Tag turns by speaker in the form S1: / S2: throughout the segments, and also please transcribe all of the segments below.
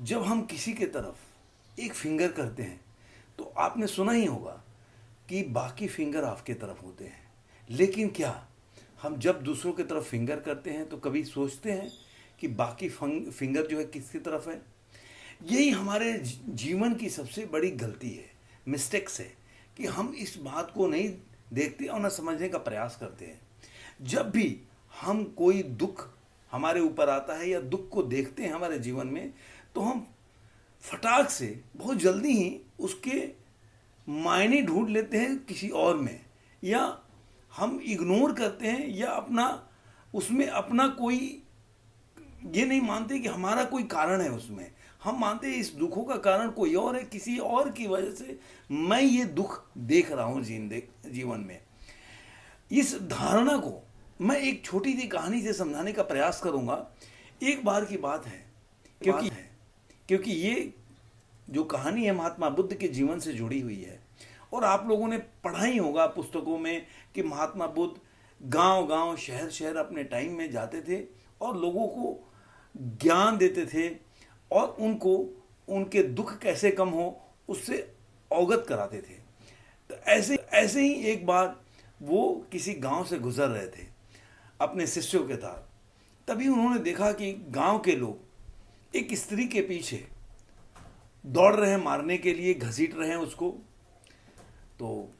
S1: जब हम किसी के तरफ एक फिंगर करते हैं तो आपने सुना ही होगा कि बाकी फिंगर आपके तरफ होते हैं। लेकिन क्या हम जब दूसरों की तरफ फिंगर करते हैं तो कभी सोचते हैं कि बाकी फिंगर जो है किसकी तरफ है? यही हमारे जीवन की सबसे बड़ी गलती है, मिस्टेक्स है, कि हम इस बात को नहीं देखते और न समझने का प्रयास करते हैं। जब भी हम कोई दुख हमारे ऊपर आता है या दुख को देखते हैं हमारे जीवन में, तो हम फटाक से बहुत जल्दी ही उसके मायने ढूंढ लेते हैं किसी और में, या हम इग्नोर करते हैं, या अपना उसमें अपना कोई ये नहीं मानते कि हमारा कोई कारण है उसमें। हम मानते हैं इस दुखों का कारण कोई और है, किसी और की वजह से मैं ये दुख देख रहा हूं जीवन में। इस धारणा को मैं एक छोटी सी कहानी से समझाने का प्रयास करूंगा। एक बार की बात है, क्योंकि ये जो कहानी है महात्मा बुद्ध के जीवन से जुड़ी हुई है, और आप लोगों ने पढ़ा ही होगा पुस्तकों में कि महात्मा बुद्ध गांव गांव शहर शहर अपने टाइम में जाते थे और लोगों को ज्ञान देते थे और उनको उनके दुख कैसे कम हो उससे अवगत कराते थे। तो ऐसे ही एक बार वो किसी गांव से गुजर रहे थे अपने शिष्यों के साथ। तभी उन्होंने देखा कि गांव के लोग एक स्त्री के पीछे दौड़ रहे हैं, मारने के लिए घसीट रहे हैं उसको। तो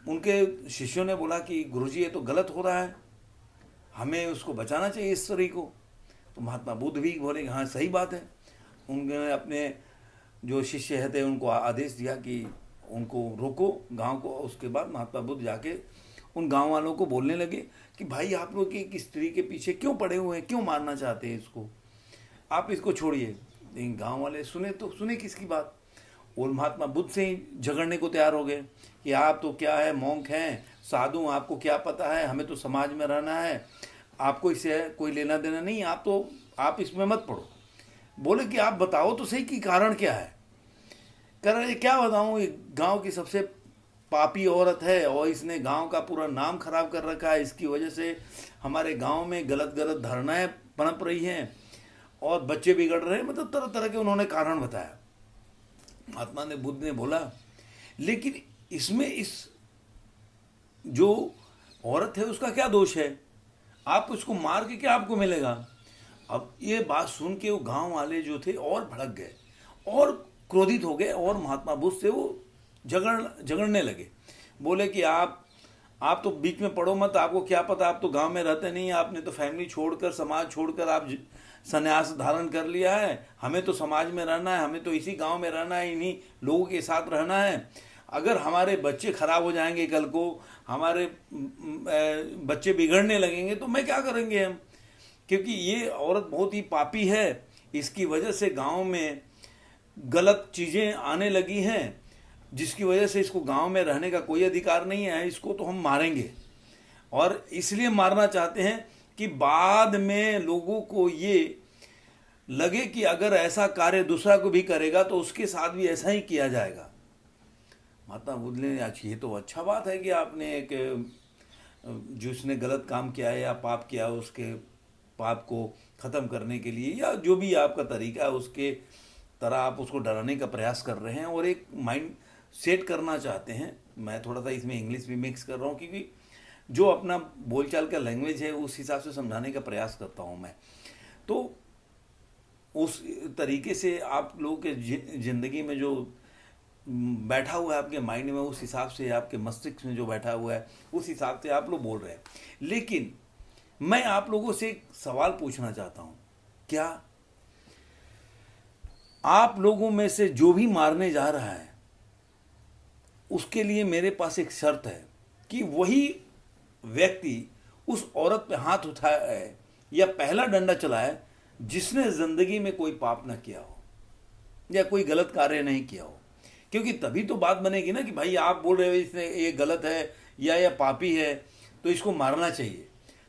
S1: उनके शिष्यों ने बोला कि गुरुजी ये तो गलत हो रहा है, हमें उसको बचाना चाहिए इस स्त्री को। तो महात्मा बुद्ध भी बोले हाँ सही बात है। उन्होंने अपने जो शिष्य थे उनको आदेश दिया कि उनको रोको गांव को। उसके बाद महात्मा बुद्ध जाके उन गांव वालों को बोलने लगे कि भाई आप लोग एक स्त्री के पीछे क्यों पड़े हुए हैं, क्यों मारना चाहते हैं इसको, आप इसको छोड़िए। लेकिन गांव वाले सुने तो सुने किसकी बात, और महात्मा बुद्ध से ही झगड़ने को तैयार हो गए कि आप तो क्या है, मॉन्क हैं, साधु, आपको क्या पता है, हमें तो समाज में रहना है, आपको इससे कोई लेना देना नहीं, आप इसमें मत पड़ो। बोले कि आप बताओ तो सही कि कारण क्या है। कह रहे क्या बताऊं, गांव की सबसे पापी औरत है और इसने गांव का पूरा नाम खराब कर रखा है, इसकी वजह से हमारे गांव में गलत गलत धारणाएं पनप रही हैं और बच्चे बिगड़ रहे हैं। मतलब तरह तरह के उन्होंने कारण बताया। महात्मा ने बुद्ध ने बोला लेकिन इसमें इस जो औरत है उसका क्या दोष है, आप उसको मार के क्या आपको मिलेगा। अब ये बात सुन के वो गांव वाले जो थे और भड़क गए और क्रोधित हो गए और महात्मा बुद्ध से वो झगड़ने लगे। बोले कि आप तो बीच में पड़ो मत, आपको क्या पता, आप तो गांव में रहते नहीं, आपने तो फैमिली छोड़कर समाज छोड़कर आप संन्यास धारण कर लिया है, हमें तो समाज में रहना है, हमें तो इसी गांव में रहना है, इन्हीं लोगों के साथ रहना है। अगर हमारे बच्चे खराब हो जाएंगे, कल को हमारे बच्चे बिगड़ने लगेंगे तो मैं क्या करेंगे हम, क्योंकि ये औरत बहुत ही पापी है, इसकी वजह से गांव में गलत चीजें आने लगी हैं, जिसकी वजह से इसको गांव में रहने का कोई अधिकार नहीं है, इसको तो हम मारेंगे। और इसलिए मारना चाहते हैं कि बाद में लोगों को ये लगे कि अगर ऐसा कार्य दूसरा को भी करेगा तो उसके साथ भी ऐसा ही किया जाएगा। महात्मा बुद्ध ने ये तो अच्छा बात है कि आपने एक जिसने गलत काम किया है या पाप किया उसके पाप को ख़त्म करने के लिए या जो भी आपका तरीका है उसके तरह आप उसको डराने का प्रयास कर रहे हैं और एक माइंड सेट करना चाहते हैं। मैं थोड़ा सा इसमें इंग्लिश भी मिक्स कर रहा हूँ क्योंकि जो अपना बोलचाल का लैंग्वेज है उस हिसाब से समझाने का प्रयास करता हूँ मैं। तो उस तरीके से आप लोगों के ज़िंदगी में जो बैठा हुआ है आपके माइंड में, उस हिसाब से आपके मस्तिष्क में जो बैठा हुआ है उस हिसाब से आप लोग बोल रहे हैं। लेकिन मैं आप लोगों से एक सवाल पूछना चाहता हूँ, क्या आप लोगों में से जो भी मारने जा रहा है उसके लिए मेरे पास एक शर्त है कि वही व्यक्ति उस औरत पे हाथ उठाए या पहला डंडा चलाए जिसने जिंदगी में कोई पाप ना किया हो या कोई गलत कार्य नहीं किया हो। क्योंकि तभी तो बात बनेगी ना कि भाई आप बोल रहे हो इसने ये गलत है या ये पापी है तो इसको मारना चाहिए।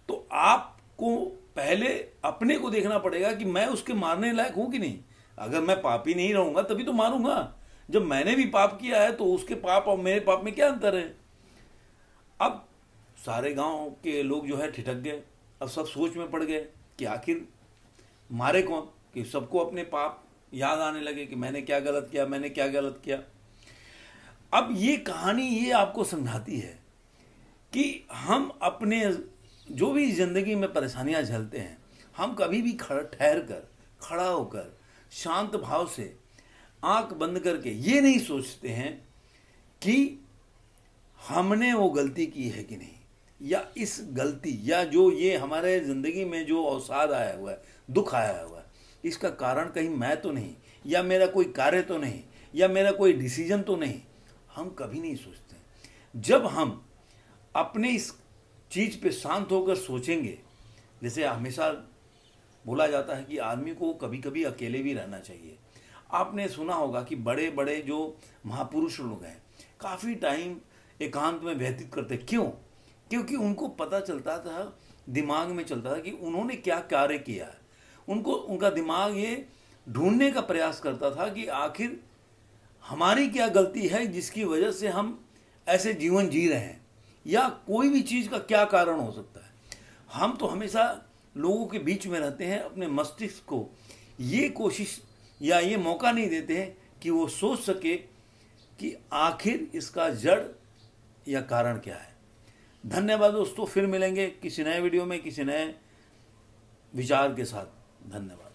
S1: तो आपको पहले अपने को देखना पड़ेगा कि मैं उसके मारने लायक हूं कि नहीं। अगर मैं पापी नहीं रहूंगा तभी तो मारूंगा। जब मैंने भी पाप किया है तो उसके पाप और मेरे पाप में क्या अंतर है। अब सारे गांव के लोग जो है ठिठक गए। अब सब सोच में पड़ गए कि आखिर मारे कौन, कि सबको अपने पाप याद आने लगे कि मैंने क्या गलत किया, मैंने क्या गलत किया। अब ये कहानी ये आपको समझाती है कि हम अपने जो भी जिंदगी में परेशानियां झेलते हैं, हम कभी भी ठहर कर, खड़ा होकर, शांत भाव से, आंख बंद करके ये नहीं सोचते हैं कि हमने वो गलती की है कि नहीं, या इस गलती या जो ये हमारे ज़िंदगी में जो अवसाद आया हुआ है, दुख आया हुआ है, इसका कारण कहीं मैं तो नहीं, या मेरा कोई कार्य तो नहीं, या मेरा कोई डिसीजन तो नहीं। हम कभी नहीं सोचते। जब हम अपने इस चीज़ पे शांत होकर सोचेंगे, जैसे हमेशा बोला जाता है कि आदमी को कभी कभी अकेले भी रहना चाहिए। आपने सुना होगा कि बड़े बड़े जो महापुरुष लोग हैं काफ़ी टाइम एकांत में व्यतीत करते। क्यों? क्योंकि उनको पता चलता था, दिमाग में चलता था कि उन्होंने क्या कार्य किया है। उनका दिमाग ये ढूंढने का प्रयास करता था कि आखिर हमारी क्या गलती है जिसकी वजह से हम ऐसे जीवन जी रहे हैं, या कोई भी चीज़ का क्या कारण हो सकता है। हम तो हमेशा लोगों के बीच में रहते हैं, अपने मस्तिष्क को ये कोशिश या ये मौका नहीं देते हैं कि वो सोच सके कि आखिर इसका जड़ या कारण क्या है। धन्यवाद दोस्तों, फिर मिलेंगे किसी नए वीडियो में किसी नए विचार के साथ। धन्यवाद।